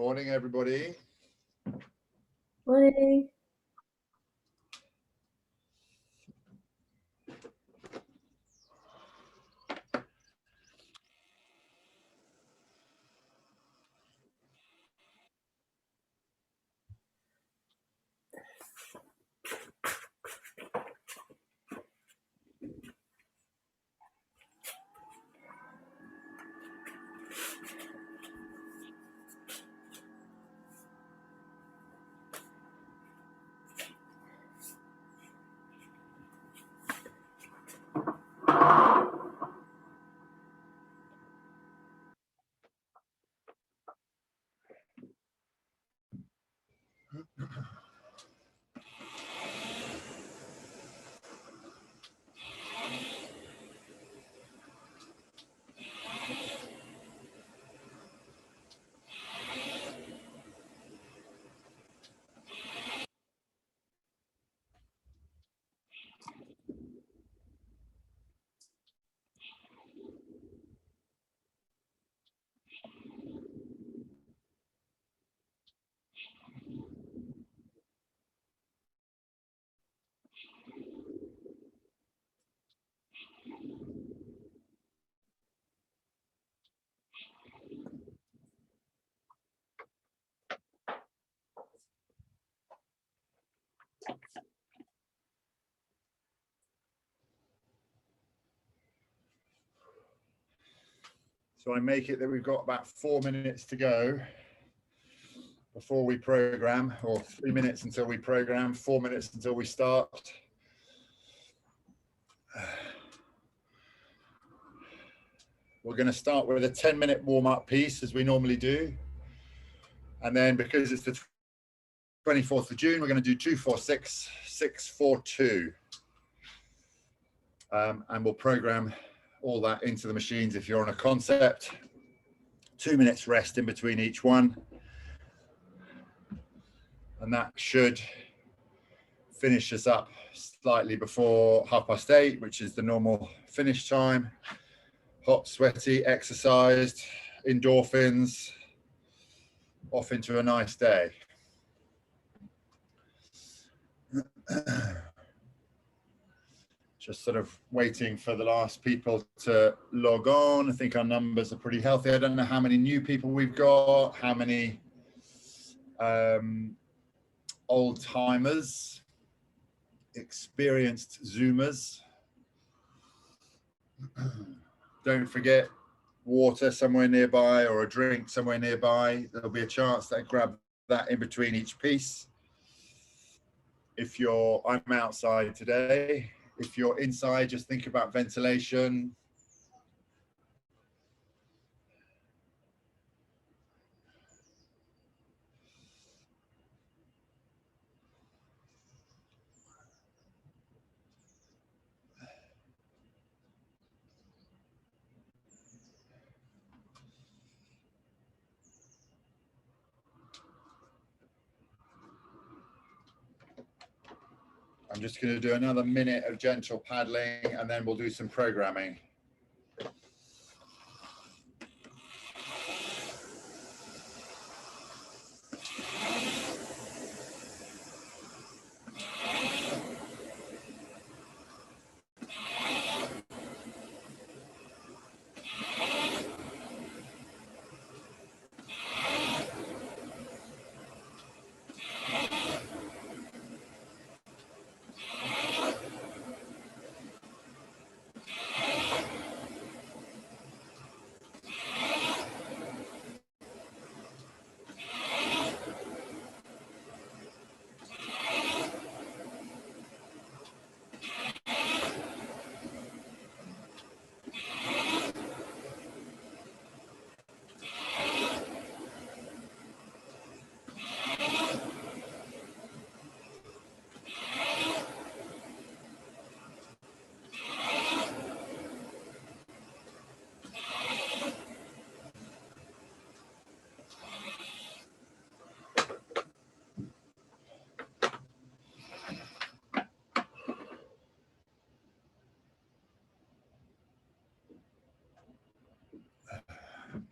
Morning, everybody. Morning. So I make it that we've got about 4 minutes to go before we program, or 3 minutes until we program, 4 minutes until we start. We're going to start with a 10-minute warm-up piece, as we normally do. And then because it's the 24th of June, we're going to do 246, 642. And we'll program all that into the machines if you're on a concept. 2 minutes rest in between each one. And that should finish us up slightly before 8:30, which is the normal finish time. Hot, sweaty, exercised, endorphins, off into a nice day. Just sort of waiting for the last people to log on. I think our numbers are pretty healthy. I don't know how many new people we've got, how many old timers, experienced Zoomers. Don't forget water somewhere nearby or a drink somewhere nearby. There'll be a chance that I grab that in between each piece. I'm outside today. If you're inside, just think about ventilation. I'm just going to do another minute of gentle paddling and then we'll do some programming.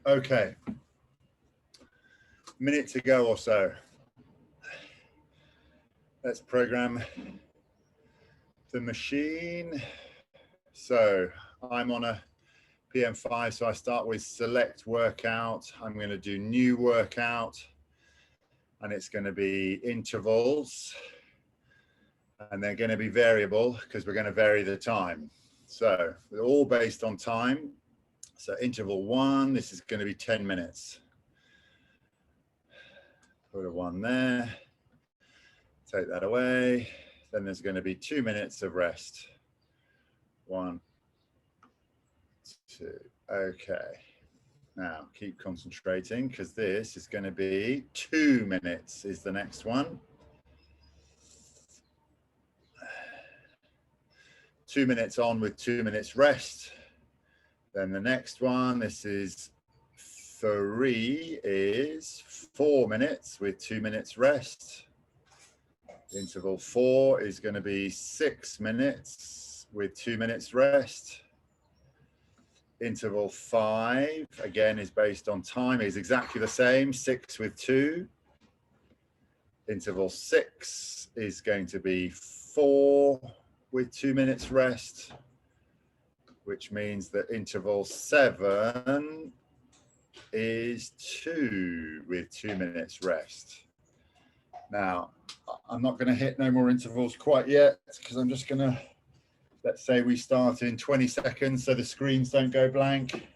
Okay. Minute to go or so. Let's program the machine. So I'm on a PM5, so I start with select workout. I'm going to do new workout, and it's going to be intervals, and they're going to be variable because we're going to vary the time. So they're all based on time. So interval 1, this is going to be 10 minutes. Put a 1 there. Take that away. Then there's going to be 2 minutes of rest. 1, 2. Okay. Now keep concentrating because this is going to be 2 minutes is the next one. 2 minutes on with 2 minutes rest. Then the next one, this is 3, is 4 minutes with 2 minutes rest. Interval 4 is going to be 6 minutes with 2 minutes rest. Interval 5, again, is based on time, is exactly the same, 6 with 2. Interval 6 is going to be 4 with 2 minutes rest, which means that interval 7 is 2 with 2 minutes rest. Now, I'm not going to hit no more intervals quite yet because I'm just going to, let's say we start in 20 seconds so the screens don't go blank.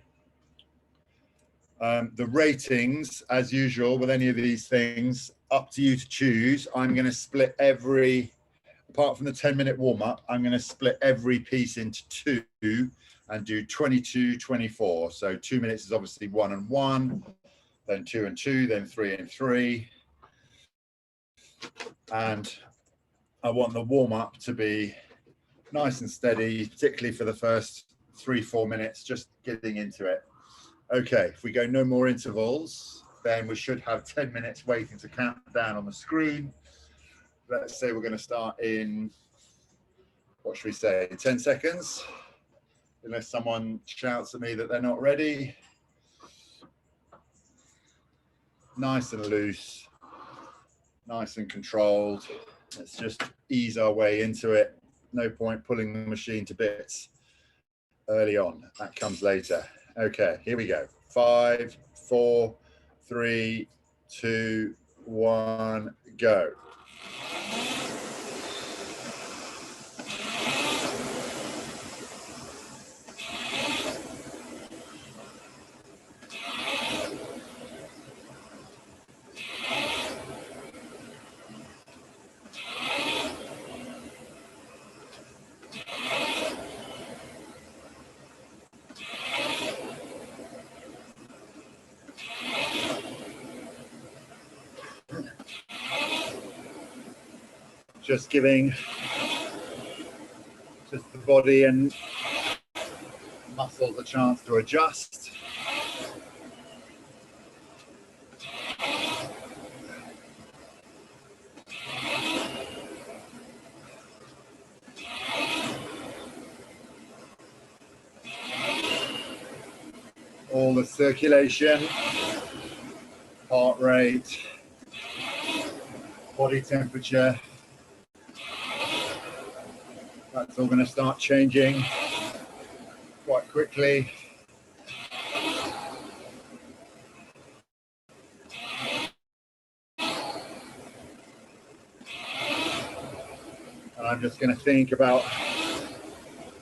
The ratings, as usual with any of these things, up to you to choose. I'm going to split apart from the 10-minute warm-up, I'm going to split every piece into 2 and do 22, 24. So 2 minutes is obviously 1 and 1, then 2 and 2, then 3 and 3. And I want the warm-up to be nice and steady, particularly for the first 3-4 minutes, just getting into it. Okay, if we go no more intervals, then we should have 10 minutes waiting to count down on the screen. Let's say we're going to start in, what should we say, 10 seconds, unless someone shouts at me that they're not ready. Nice and loose, nice and controlled. Let's just ease our way into it. No point pulling the machine to bits early on. That comes later. Okay, here we go. 5, 4, 3, 2, 1, go. Just giving just the body and muscles a chance to adjust. All the circulation, heart rate, body temperature, that's all going to start changing quite quickly. And I'm just going to think about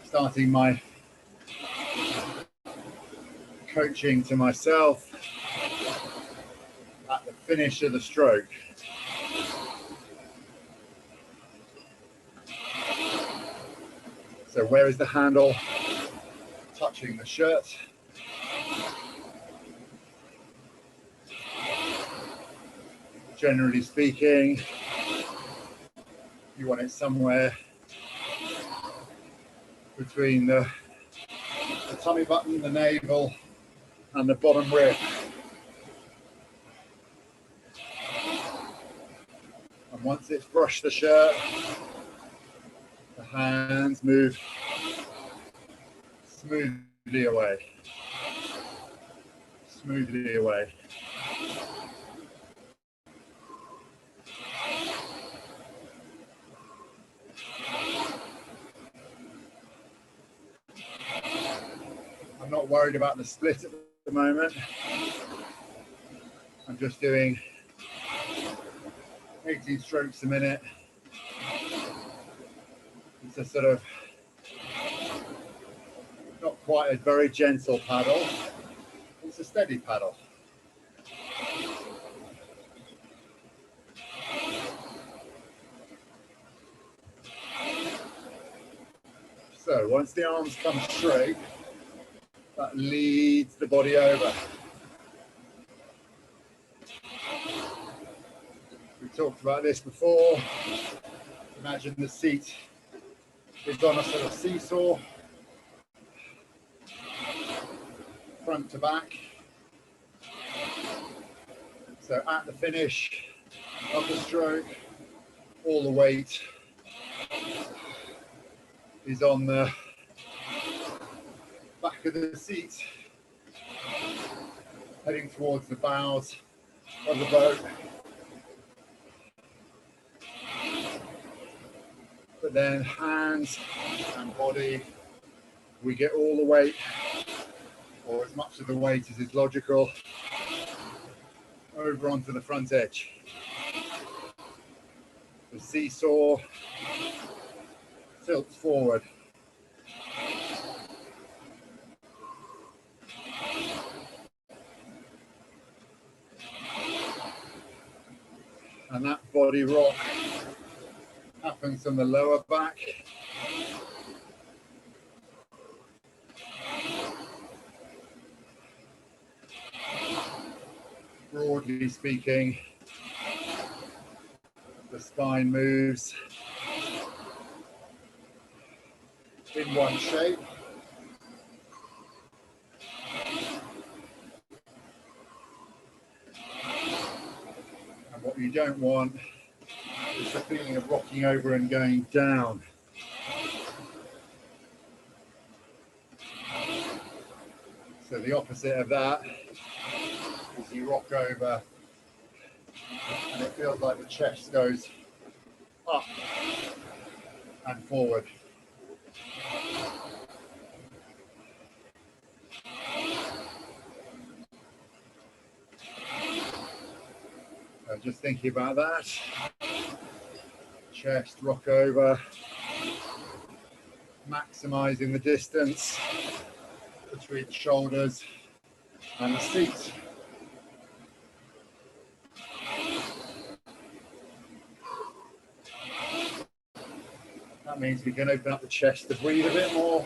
starting my coaching to myself at the finish of the stroke. So where is the handle touching the shirt? Generally speaking, you want it somewhere between the tummy button, the navel, and the bottom rib. And once it's brushed the shirt, the hands move smoothly away. Smoothly away. not worried about the split at the moment. I'm just doing 18 strokes a minute. It's a sort of not quite a very gentle paddle. It's a steady paddle. So once the arms come straight, that leads the body over. We talked about this before. Imagine the seat is on a sort of seesaw, front to back. So at the finish of the stroke, all the weight is on the back of the seat, heading towards the bows of the boat. But then hands and body, we get all the weight, or as much of the weight as is logical, over onto the front edge. The seesaw tilts forward. And that body rock happens from the lower back broadly speaking, the spine moves in one shape. And what you don't want is the feeling of rocking over and going down. So the opposite of that is you rock over and it feels like the chest goes up and forward. So just thinking about that. Chest rock over, maximizing the distance between the shoulders and the seat. That means we can open up the chest to breathe a bit more.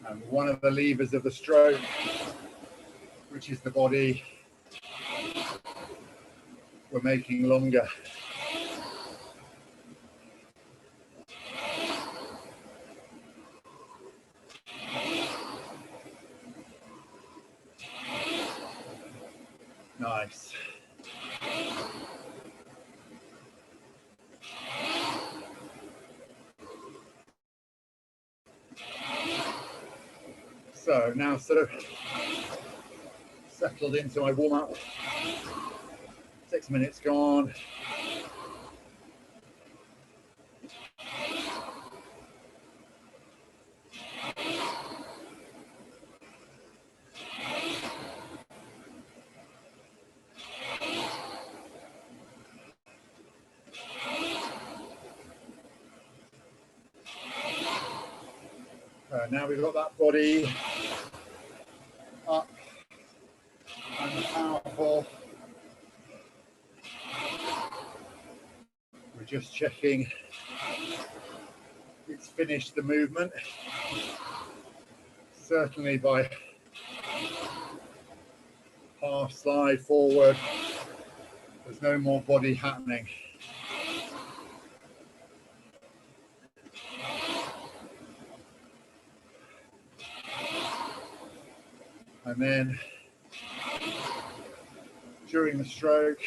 And one of the levers of the stroke, which is the body, we're making longer. Nice. So now sort of settled into my warm-up. 6 minutes gone. Now we've got that body up and powerful. We're just checking it's finished the movement. Certainly by half slide forward, there's no more body happening. And then during the stroke,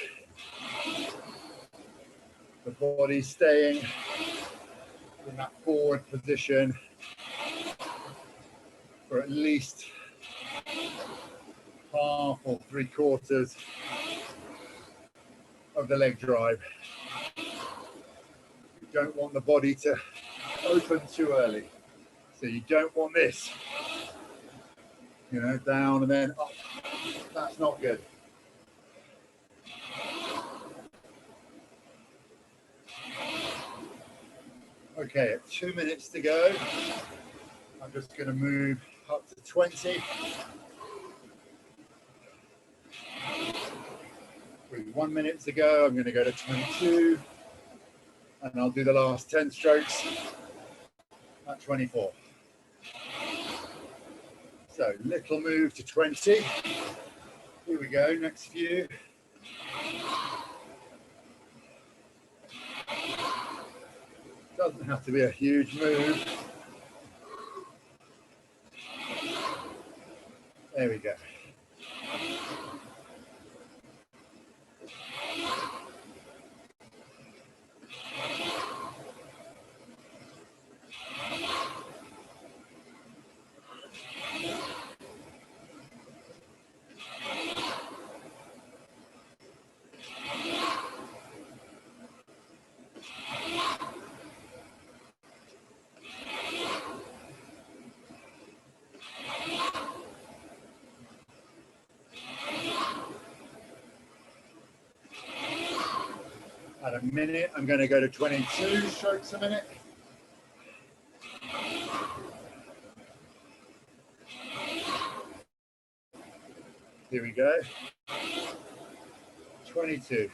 the body staying in that forward position for at least half or 3/4 of the leg drive. don't want the body to open too early. So you don't want this, you know, down and then up. That's not good. Okay, 2 minutes to go. I'm just going to move up to 20. With 1 minute to go, I'm going to go to 22. And I'll do the last 10 strokes at 24. So little move to 20. Here we go, next few. Doesn't have to be a huge move. There we go. At a minute, I'm going to go to 22 strokes a minute. Here we go. 22.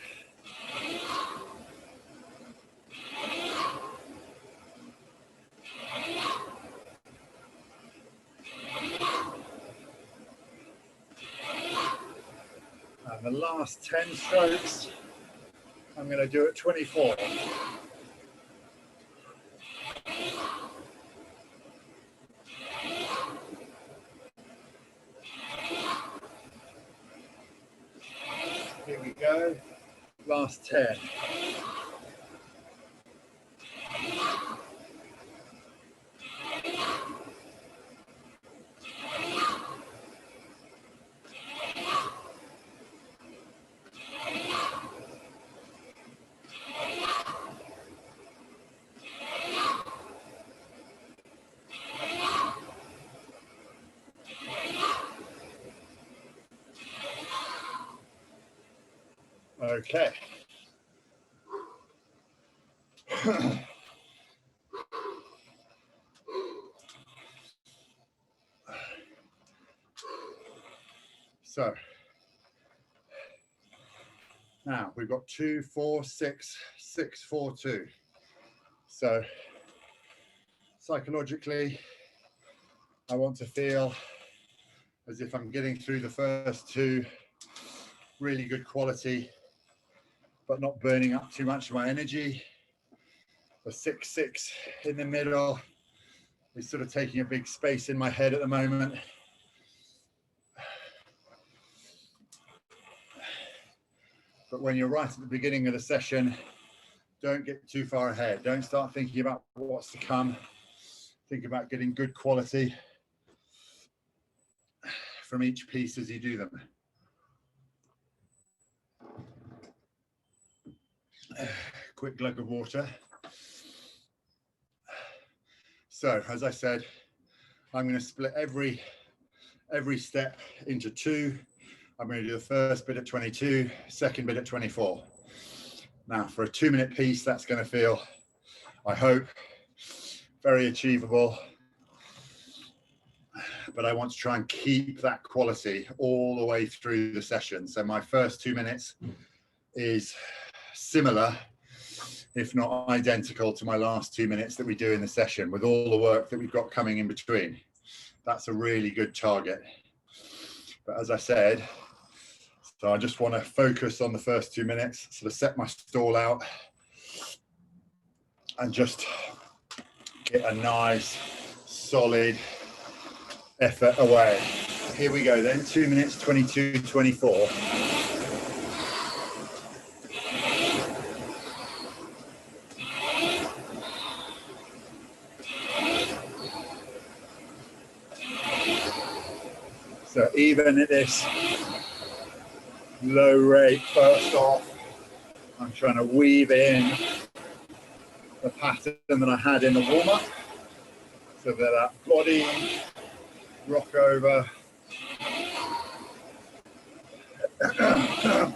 And the last 10 strokes, I'm going to do it 24. Here we go. Last 10. Okay. So now we've got 2, 4, 6, 6, 4, 2. So psychologically, I want to feel as if I'm getting through the first two, really good quality, but not burning up too much of my energy. The 6, 6 in the middle is sort of taking a big space in my head at the moment. But when you're right at the beginning of the session, don't get too far ahead. Don't start thinking about what's to come. Think about getting good quality from each piece as you do them. Quick glug of water. So, as I said, I'm going to split every step into two. I'm going to do the first bit at 22, second bit at 24. Now, for a 2-minute piece, that's going to feel, I hope, very achievable. But I want to try and keep that quality all the way through the session. So my first 2 minutes is similar, if not identical, to my last 2 minutes that we do in the session, with all the work that we've got coming in between. That's a really good target. But as I said, so I just want to focus on the first 2 minutes, sort of set my stall out and just get a nice, solid effort away. Here we go then, 2 minutes, 22, 24. So even at this low rate first off, I'm trying to weave in the pattern that I had in the warm-up. So that body, rock over. I'm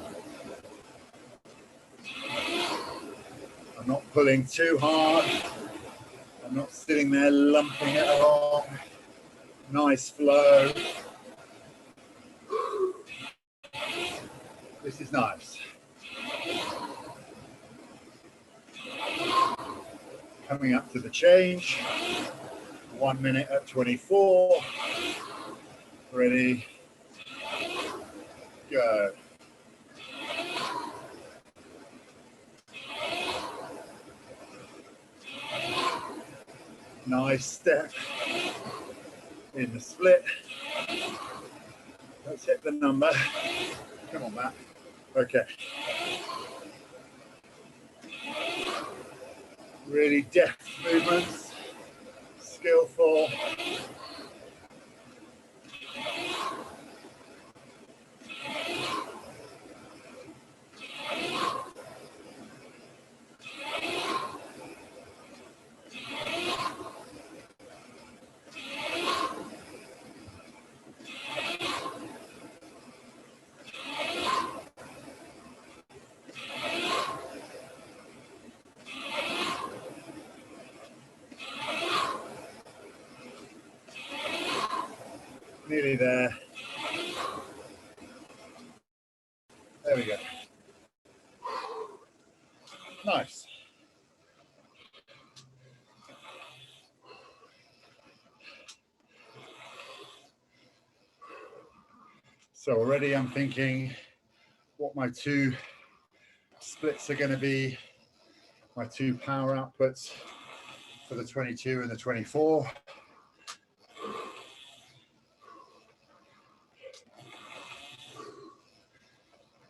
not pulling too hard. I'm not sitting there lumping it along. Nice flow. This is nice. Coming up to the change. 1 minute at 24. Ready. Go. Nice step in the split. Let's hit the number. Come on, Matt. Okay. Really deft movements, skillful. Nearly there. There we go. Nice. So already I'm thinking what my two splits are going to be, my two power outputs for the 22 and the 24.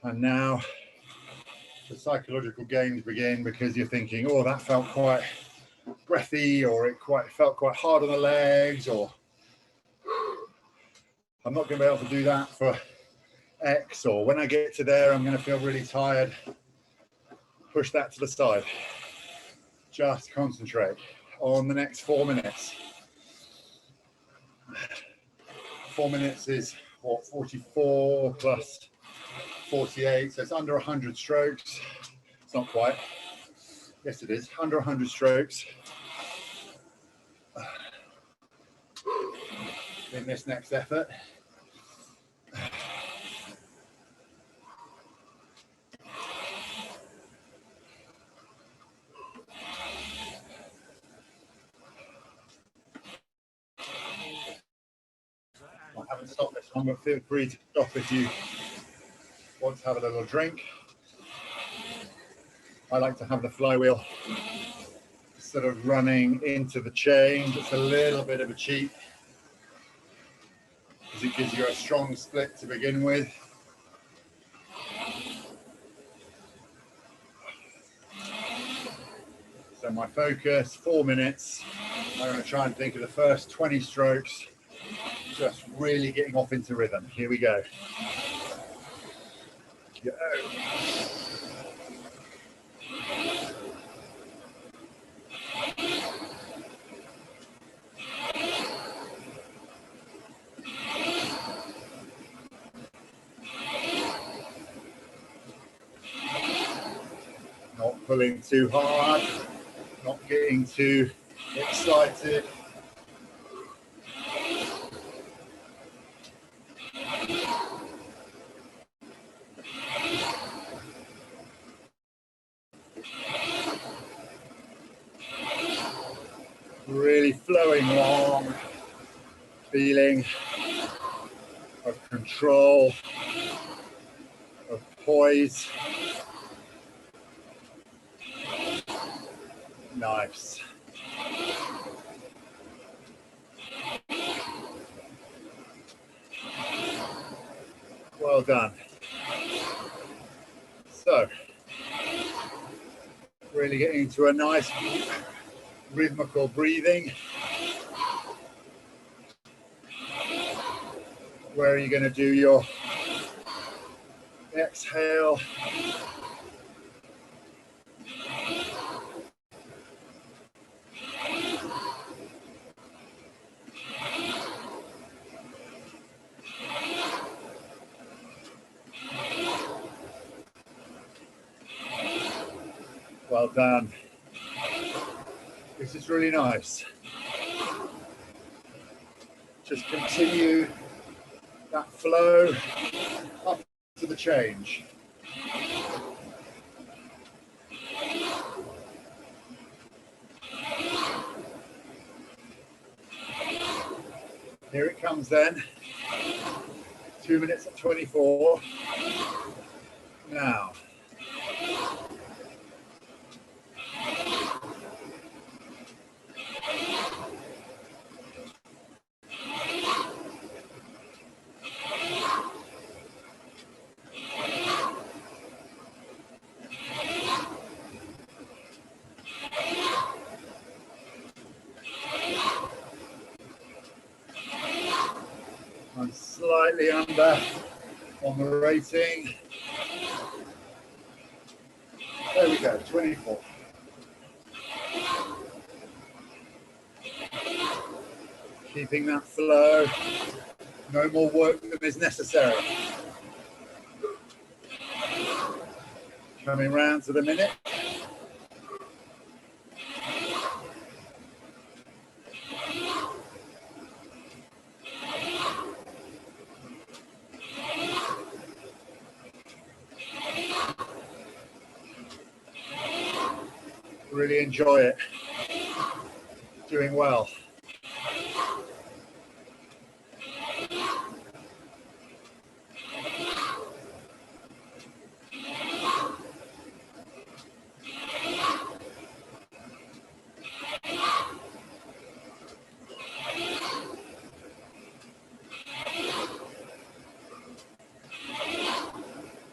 And now the psychological games begin, because you're thinking, oh, that felt quite breathy, or it felt quite hard on the legs, or I'm not going to be able to do that for X, or when I get to there, I'm going to feel really tired. Push that to the side. Just concentrate on the next 4 minutes. 4 minutes is what, 44 plus 48, so it's under 100 strokes. It's not quite. Yes, it is. Under 100 strokes in this next effort. I haven't stopped this one, but feel free to stop if you want to have a little drink. I like to have the flywheel sort of running into the change. It's a little bit of a cheat, because it gives you a strong split to begin with. So my focus, 4 minutes. I'm going to try and think of the first 20 strokes, just really getting off into rhythm. Here we go. Go. Not pulling too hard, not getting too excited. Really flowing along, feeling of control, of poise. Nice. Well done. So, really getting into a nice rhythmical breathing. Where are you going to do your exhale? Well done. This is really nice. Just continue that flow up to the change. Here it comes then. 2 minutes at 24. Now. I'm slightly under on the rating. There we go, 24. Keeping that flow. No more work than is necessary. Coming round to the minute. Really enjoy it. Doing well.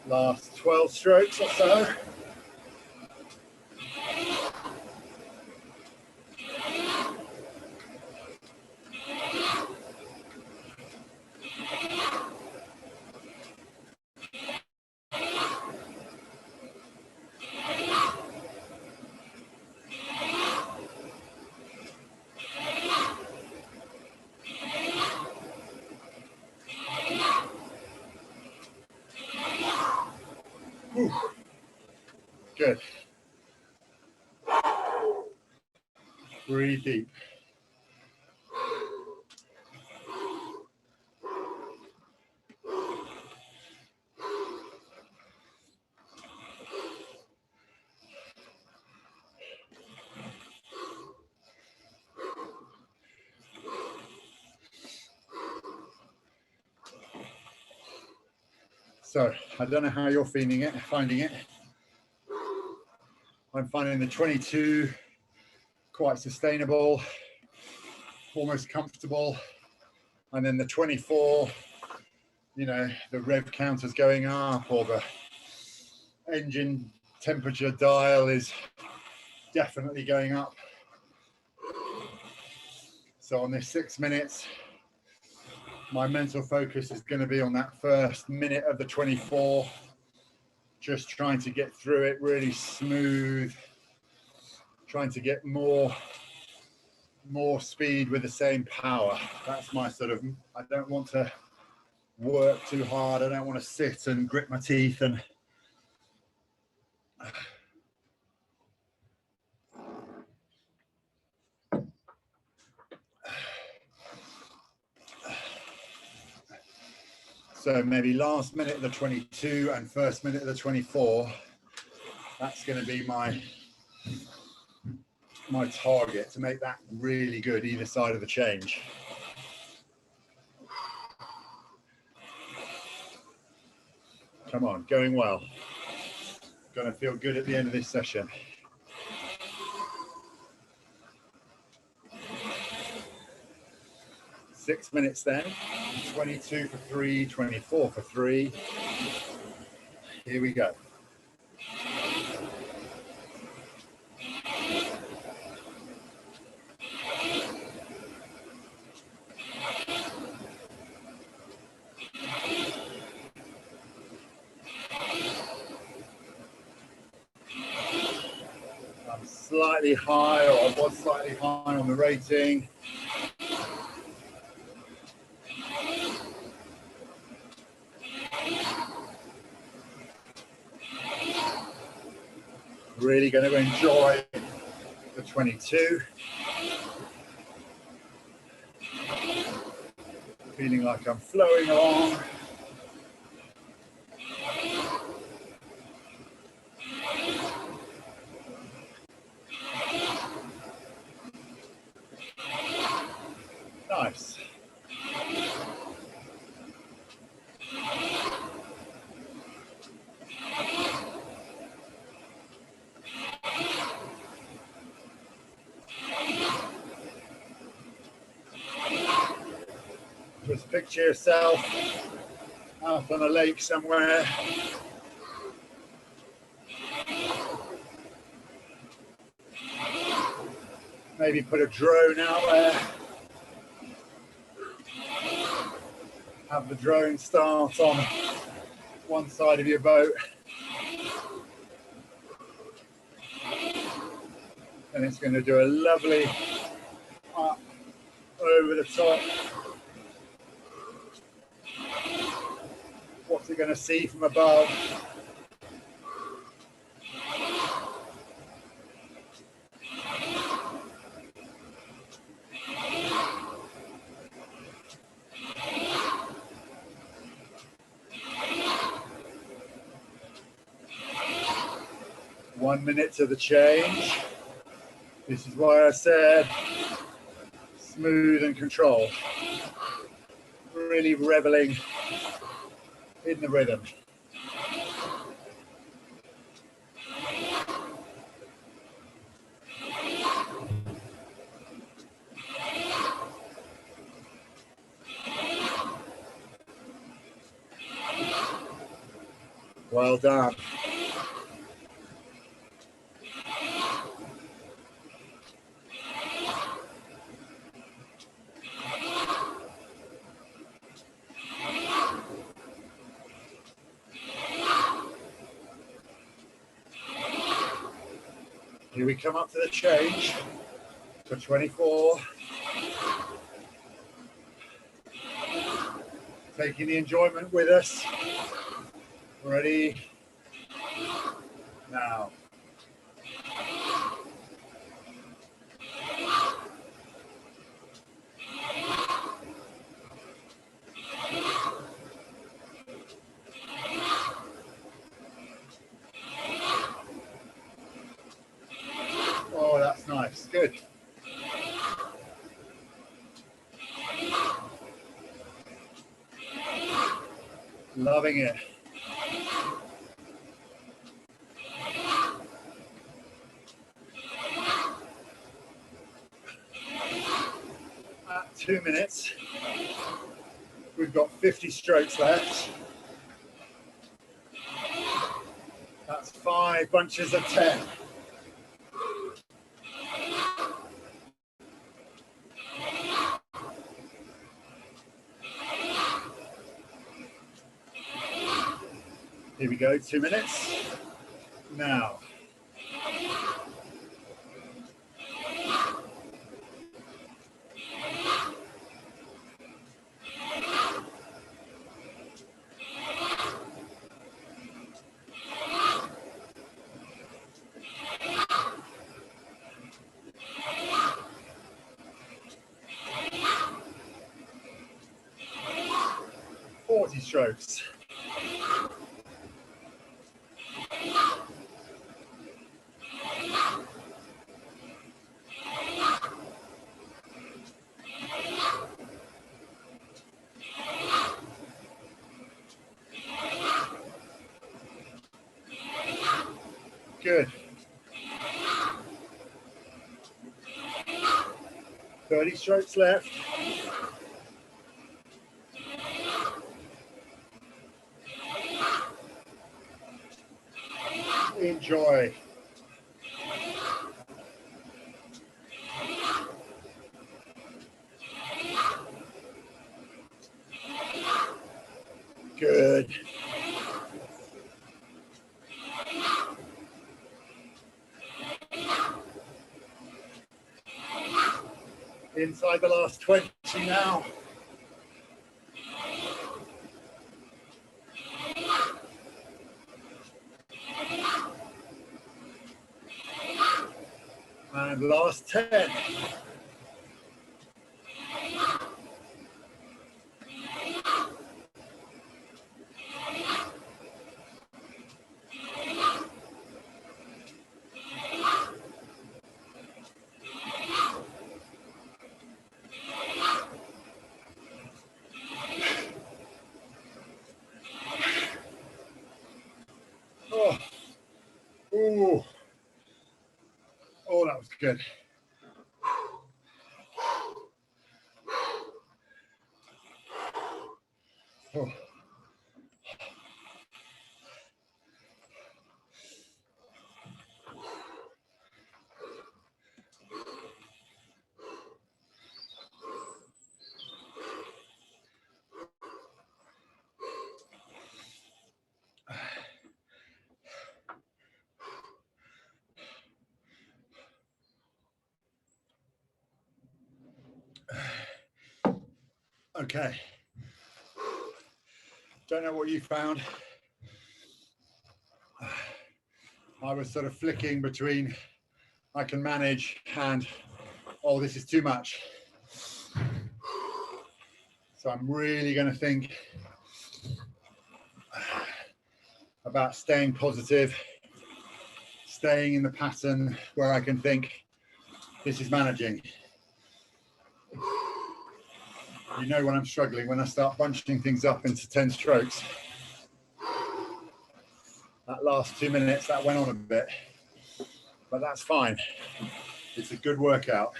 Last 12 strokes or so. Whew. Good. Breathe deep. So I don't know how you're finding it. I'm finding the 22 quite sustainable, almost comfortable. And then the 24, you know, the rev counter's going up or the engine temperature dial is definitely going up. So on this 6 minutes, my mental focus is going to be on that first minute of the 24, just trying to get through it really smooth, trying to get more speed with the same power. That's my sort of, I don't want to work too hard. I don't want to sit and grit my teeth and so maybe last minute of the 22 and first minute of the 24, that's going to be my target, to make that really good either side of the change. Come on, going well. Going to feel good at the end of this session. Six minutes then, 22 for 3, 24 for 3. Here we go. I'm slightly high, or I was slightly high on the rating. Really going to enjoy the 22. Feeling like I'm flowing along. Nice. Just picture yourself out on a lake somewhere. Maybe put a drone out there. Have the drone start on one side of your boat. And it's going to do a lovely up over the top. What's it going to see from above? One minute to the change. This is why I said smooth and control. Really reveling in the rhythm. Well done. Here we come up to the change for 24. Taking the enjoyment with us. Ready? Now. Oh, that's nice. Good. Loving it. At 2 minutes, we've got 50 strokes left. That's 5 bunches of 10. Here we go, 2 minutes. Now. Strokes. Good. 30 strokes left. Enjoy. Good. Inside the last 20 now. And last 10. Oh, ooh. Oh, that was good. Oh. Okay. Don't know what you found. I was sort of flicking between I can manage and oh, this is too much. So I'm really going to think about staying positive, staying in the pattern where I can think this is managing. You know when I'm struggling, when I start bunching things up into 10 strokes. That last 2 minutes, that went on a bit, but that's fine. It's a good workout.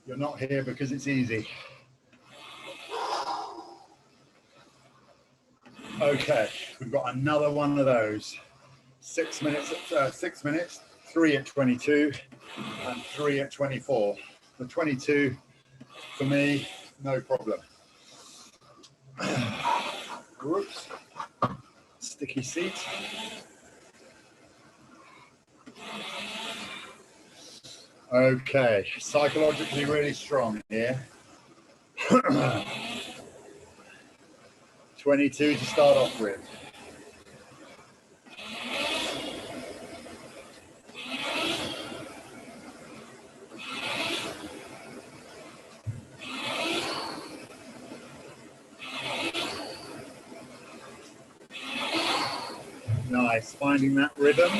You're not here because it's easy. Okay, we've got another one of those. 6 minutes, 6 minutes, 3 at 22 and 3 at 24. The 22 for me, no problem. Whoops. Sticky seat. Okay, psychologically really strong here. 22 to start off with. Nice, finding that rhythm.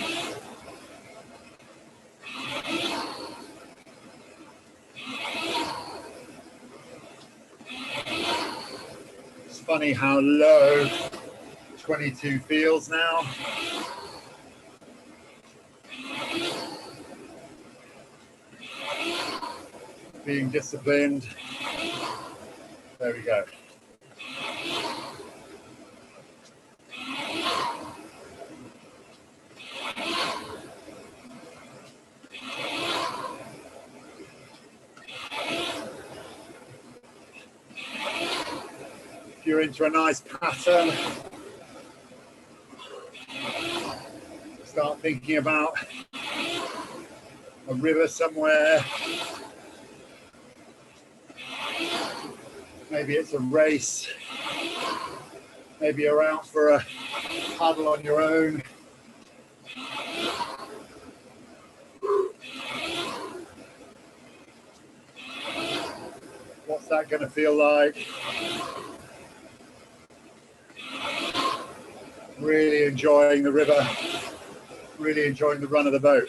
It's funny how low 22 feels now. Being disciplined. There we go. If you're into a nice pattern, start thinking about a river somewhere. Maybe it's a race. Maybe you're out for a paddle on your own. What's that going to feel like? Really enjoying the river, really enjoying the run of the boat.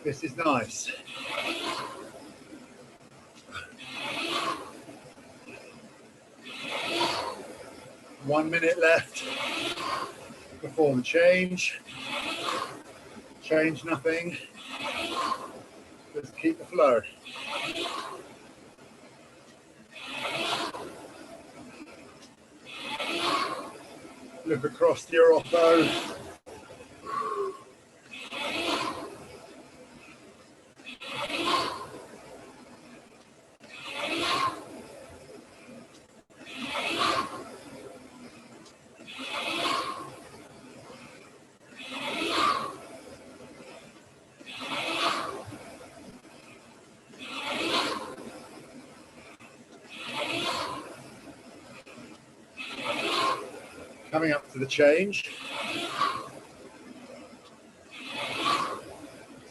This is nice. One minute left before the change. Change nothing. Just keep the flow. Look across your oppo. Coming up to the change.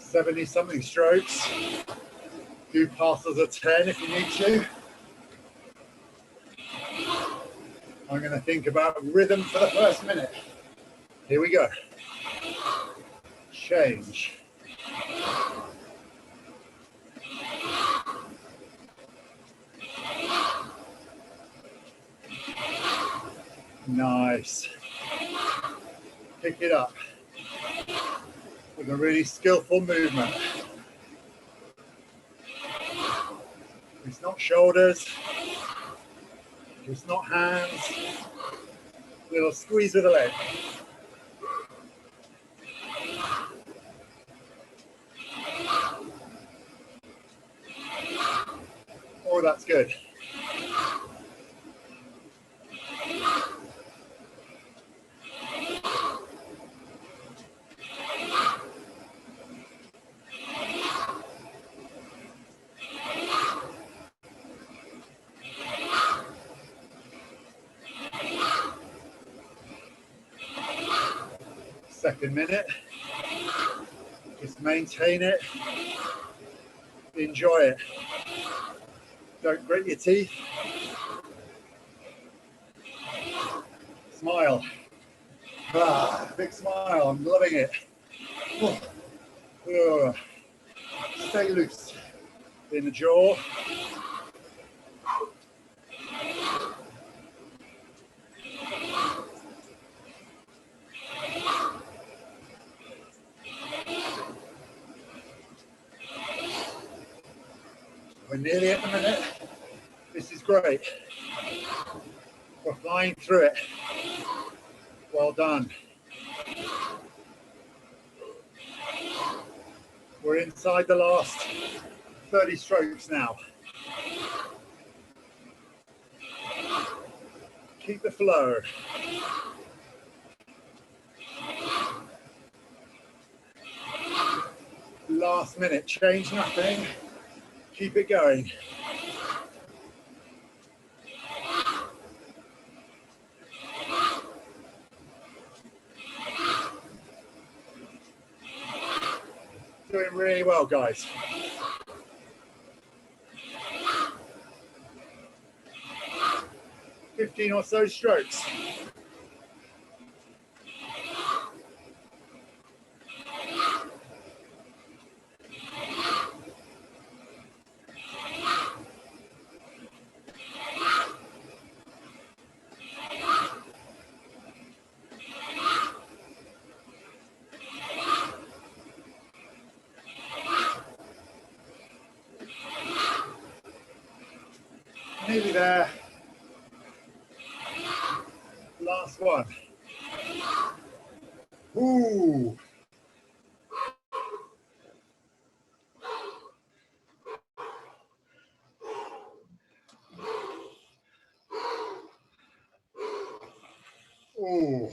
70-something strokes. Do passes of 10 if you need to. I'm going to think about rhythm for the first minute. Here we go. Change. Nice. Pick it up with a really skillful movement. It's not shoulders. It's not hands. Little squeeze with the leg. Oh, that's good. Second minute. Just maintain it. Enjoy it. Don't grit your teeth. Smile. Ah, big smile. I'm loving it. Oh. Oh. Stay loose in the jaw. We're nearly at the minute. This is great. We're flying through it. Well done. We're inside the last 30 strokes now. Keep the flow. Last minute, change nothing. Keep it going. Doing really well, guys. Fifteen or so strokes. Nearly there. Last one. Ooh. Ooh.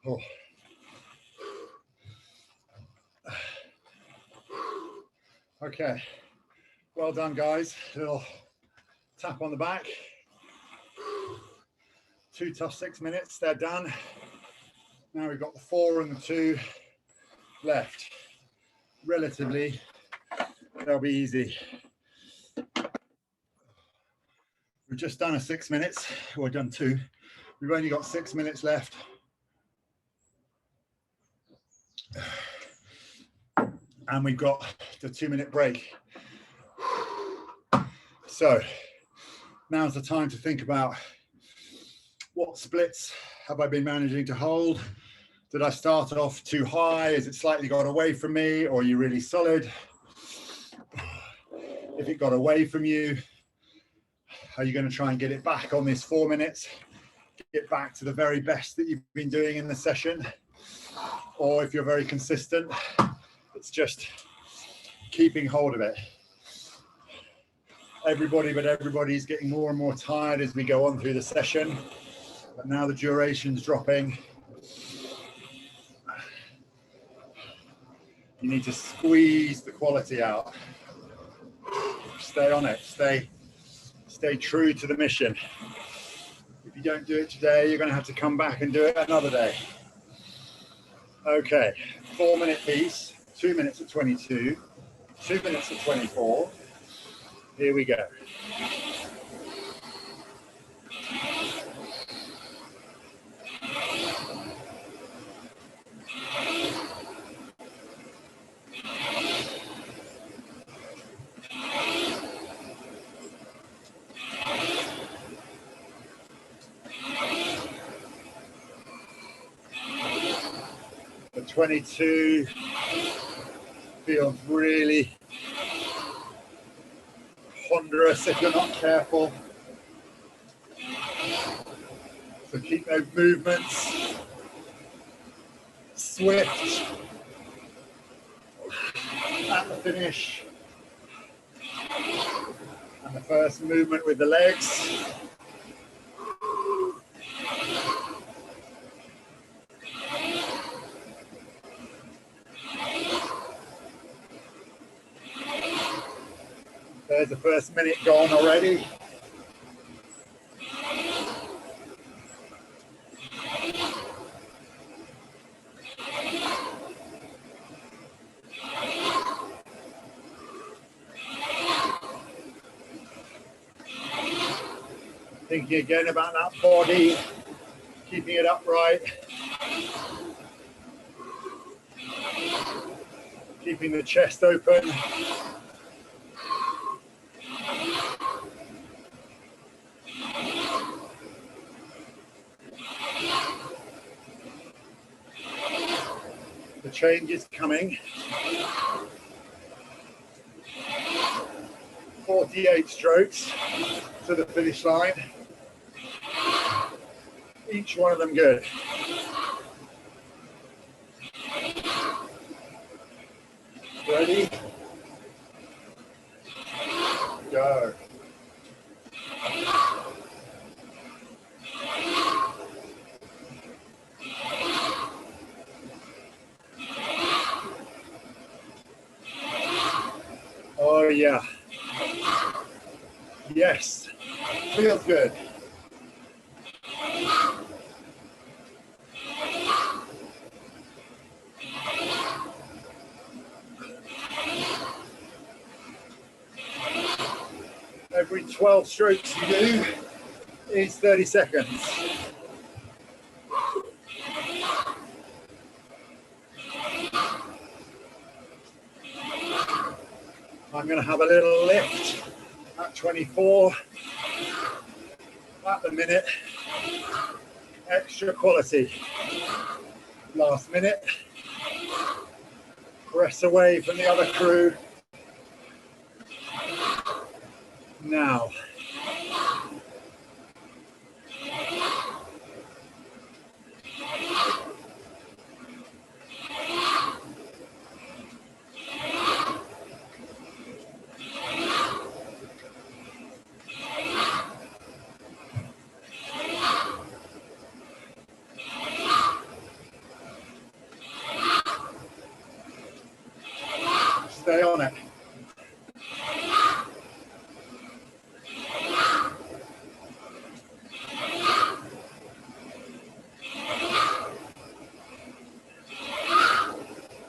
Oh. Okay, well done, guys. Little tap on the back. 2 tough 6 minutes, they're done. Now we've got the 4 and the 2 left. Relatively, they'll be easy. We've just done a 6 minutes, or we've done 2. We've only got 6 minutes left. And we've got the 2-minute break. So now's the time to think about what splits have I been managing to hold? Did I start off too high? Has it slightly got away from me, or are you really solid? If it got away from you, are you going to try and get it back on this 4 minutes? Get back to the very best that you've been doing in the session? Or if you're very consistent, it's just keeping hold of it. Everybody but everybody's getting more and more tired as we go on through the session. But now the duration's dropping. You need to squeeze the quality out. Stay on it. Stay true to the mission. If you don't do it today, you're going to have to come back and do it another day. Okay, 4-minute piece, 2 minutes at 22, 2 minutes at 24. Here we go. The 22 feels really ponderous if you're not careful. So keep those movements swift at the finish. And the first movement with the legs. There's the first minute gone already. Thinking again about that body, keeping it upright, keeping the chest open. The change is coming. 48 strokes to the finish line. Each one of them good. Ready? Go. Oh yeah. Yes. Feels good. Every 12 strokes you do is 30 seconds. I'm going to have a little lift at 24 at the minute. Extra quality. Last minute. Press away from the other crew. Now. Stay on it.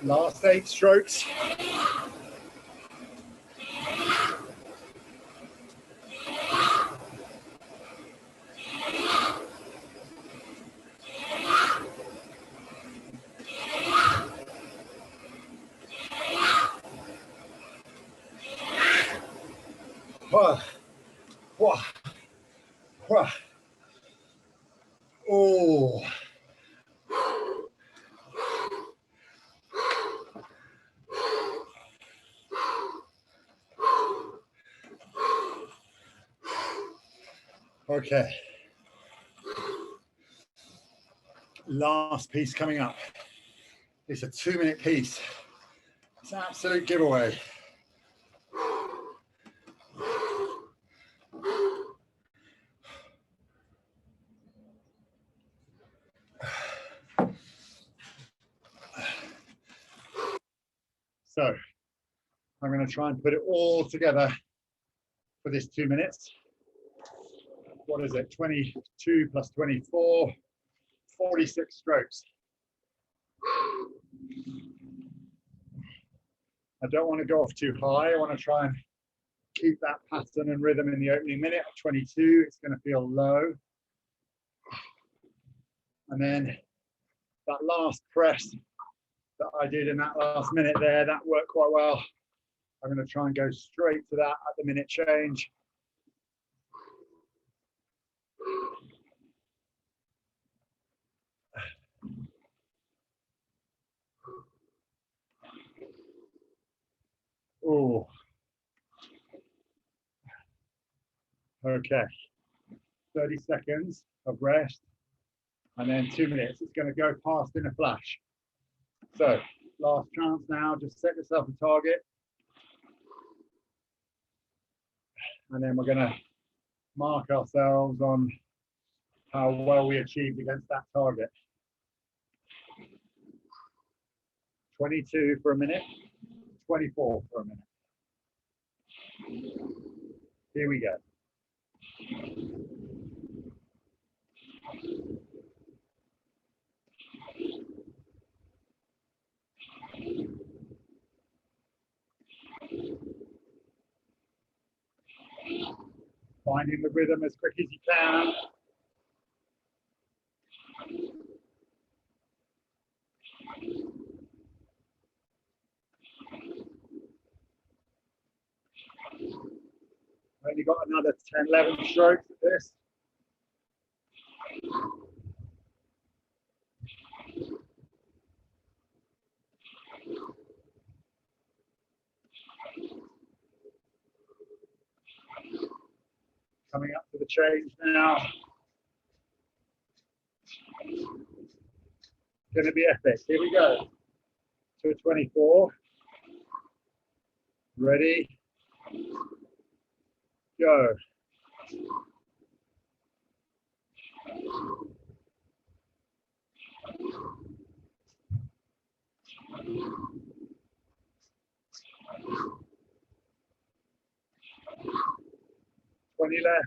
Last 8 strokes. Oh. Okay. Last piece coming up. It's a 2-minute piece. It's an absolute giveaway. So I'm going to try and put it all together for this 2 minutes. What is it? 22 plus 24, 46 strokes. I don't want to go off too high. I want to try and keep that pattern and rhythm in the opening minute. At 22, it's going to feel low. And then that last press that I did in that last minute there, that worked quite well. I'm going to try and go straight to that at the minute change. Oh, okay. 30 seconds of rest, and then 2 minutes. It's going to go past in a flash. So, last chance now. Just set yourself a target, and then we're going to mark ourselves on how well we achieved against that target. 22 for a minute, 24 for a minute. Here we go. Finding the rhythm as quick as you can. Only got another 10, 11 strokes at this. Coming up to the change now. Going to be epic. Here we go. To 24. Ready? Go. Twenty left.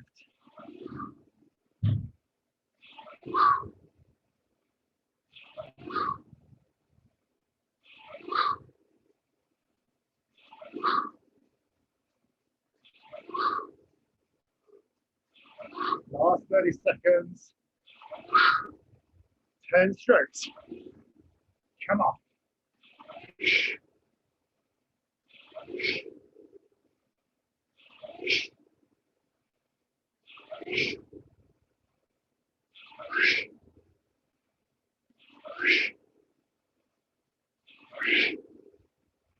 Last 30 seconds. 10 strokes. Come on.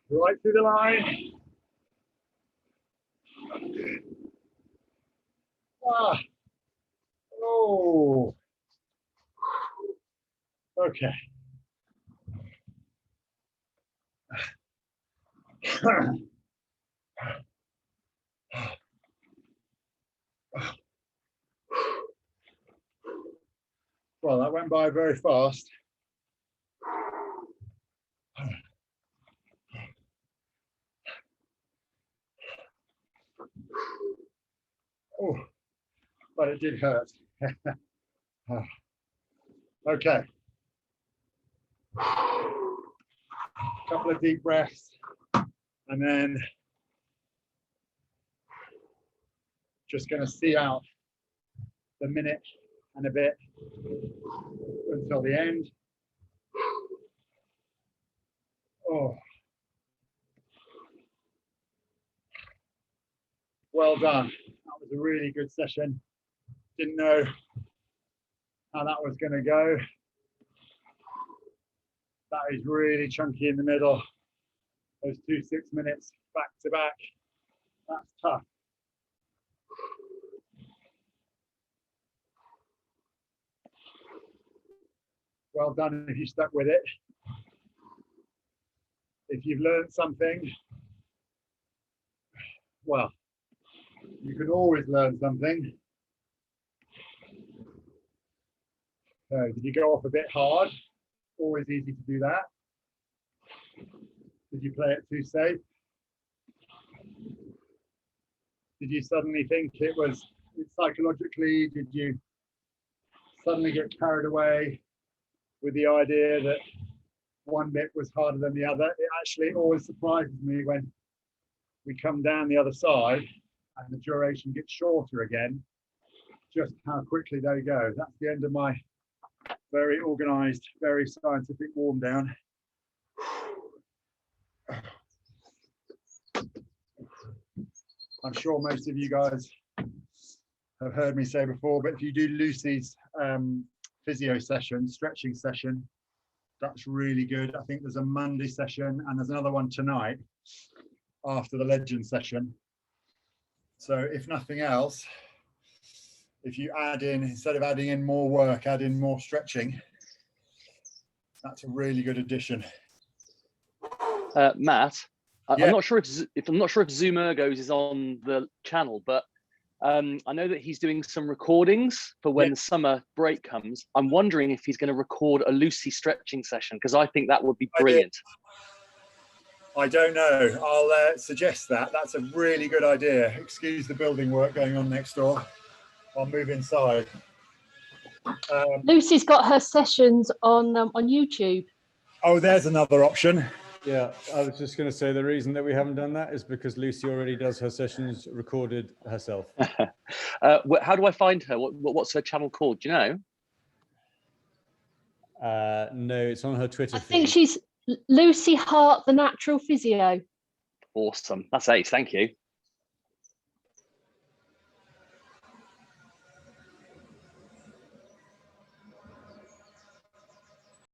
Right through the line. Ah. Oh. Okay. Well, that went by very fast. Oh, but it did hurt. Okay. Couple of deep breaths, and then just going to see out the minute and a bit until the end. Oh, well done. That was a really good session. Didn't know how that was going to go. That is really chunky in the middle. Those 2 6 minutes back to back. That's tough. Well done if you stuck with it. If you've learned something, well, you can always learn something. So did you go off a bit hard? Always easy to do that. Did you play it too safe? Did you suddenly think it was psychologically? Did you suddenly get carried away with the idea that one bit was harder than the other? It actually always surprises me when we come down the other side and the duration gets shorter again, just how quickly they go. That's the end of my very organized, very scientific warm down. I'm sure most of you guys have heard me say before, but if you do Lucy's physio session, stretching session, that's really good. I think there's a Monday session and there's another one tonight after the legend session. So if nothing else, if you add in, instead of adding in more work, add in more stretching, that's a really good addition. Matt, Yeah. I'm not sure if Zoom Ergos is on the channel, but I know that he's doing some recordings for when the summer break comes. I'm wondering if he's going to record a Lucy stretching session, because I think that would be brilliant. I don't know. I'll suggest that. That's a really good idea. Excuse the building work going on next door. I'll move inside. Lucy's got her sessions on YouTube. Oh, there's another option. Yeah, I was just going to say the reason that we haven't done that is because Lucy already does her sessions recorded herself. How do I find her? What's her channel called? Do you know? No, it's on her Twitter feed. I think she's Lucy Hart, the natural physio. Awesome. That's ace. Thank you.